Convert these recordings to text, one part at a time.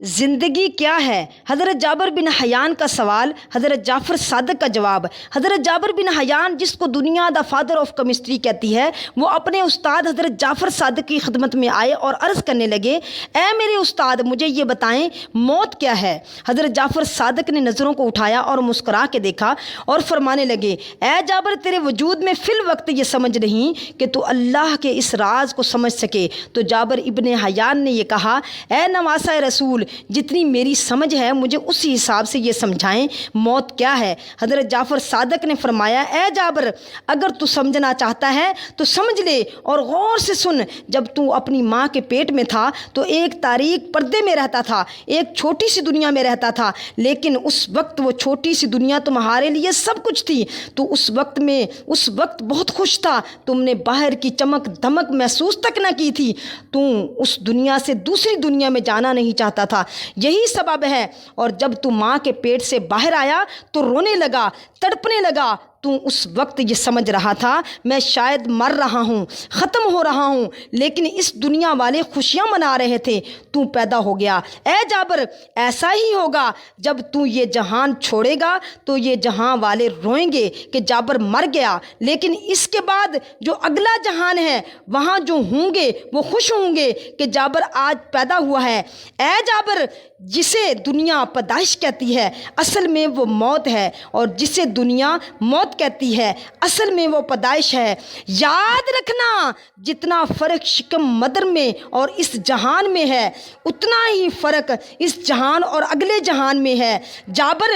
زندگی کیا ہے؟ حضرت جابر بن حیان کا سوال، حضرت جعفر صادق کا جواب۔ حضرت جابر بن حیان، جس کو دنیا دا فادر آف کیمسٹری کہتی ہے، وہ اپنے استاد حضرت جعفر صادق کی خدمت میں آئے اور عرض کرنے لگے، اے میرے استاد، مجھے یہ بتائیں موت کیا ہے؟ حضرت جعفر صادق نے نظروں کو اٹھایا اور مسکرا کے دیکھا اور فرمانے لگے، اے جابر، تیرے وجود میں فی الوقت یہ سمجھ نہیں کہ تو اللہ کے اس راز کو سمجھ سکے۔ تو جابر ابن حیان نے یہ کہا، اے نواسہ رسول، جتنی میری سمجھ ہے مجھے اسی حساب سے یہ سمجھائیں موت کیا ہے۔ حضرت جعفر صادق نے فرمایا، اے جابر، اگر تو سمجھنا چاہتا ہے تو سمجھ لے اور غور سے سن۔ جب تو اپنی ماں کے پیٹ میں تھا تو ایک تاریک پردے میں رہتا تھا، ایک چھوٹی سی دنیا میں رہتا تھا، لیکن اس وقت وہ چھوٹی سی دنیا تمہارے لیے سب کچھ تھی۔ تو اس وقت بہت خوش تھا، تم نے باہر کی چمک دمک محسوس تک نہ کی تھی، تو اس دنیا سے دوسری دنیا میں جانا نہیں چاہتا تھا، یہی سبب ہے۔ اور جب تو ماں کے پیٹ سے باہر آیا تو رونے لگا، تڑپنے لگا، تو اس وقت یہ سمجھ رہا تھا میں شاید مر رہا ہوں، ختم ہو رہا ہوں، لیکن اس دنیا والے خوشیاں منا رہے تھے، تو پیدا ہو گیا۔ اے جابر، ایسا ہی ہوگا، جب تو یہ جہان چھوڑے گا تو یہ جہان والے روئیں گے کہ جابر مر گیا، لیکن اس کے بعد جو اگلا جہان ہے وہاں جو ہوں گے وہ خوش ہوں گے کہ جابر آج پیدا ہوا ہے۔ اے جابر، جسے دنیا پیدائش کہتی ہے اصل میں وہ موت ہے، اور جسے دنیا موت کہتی ہے اصل میں وہ پیدائش ہے۔ یاد رکھنا، جتنا فرق شکم مدر میں اور اس جہان میں ہے، اتنا ہی فرق اس جہان اور اگلے جہان میں ہے۔ جابر،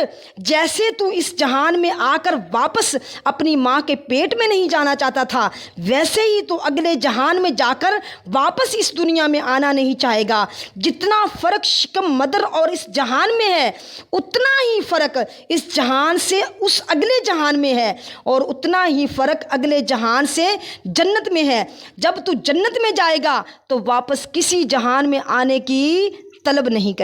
جیسے تو اس جہان میں آ کر واپس اپنی ماں کے پیٹ میں نہیں جانا چاہتا تھا، ویسے ہی تو اگلے جہان میں جا کر واپس اس دنیا میں آنا نہیں چاہے گا۔ جتنا فرق شکم مدر اور اس جہان میں ہے، اتنا ہی فرق اس جہان سے اس اگلے جہان میں ہے، اور اتنا ہی فرق اگلے جہان سے جنت میں ہے۔ جب تو جنت میں جائے گا تو واپس کسی جہان میں آنے کی طلب نہیں کرے۔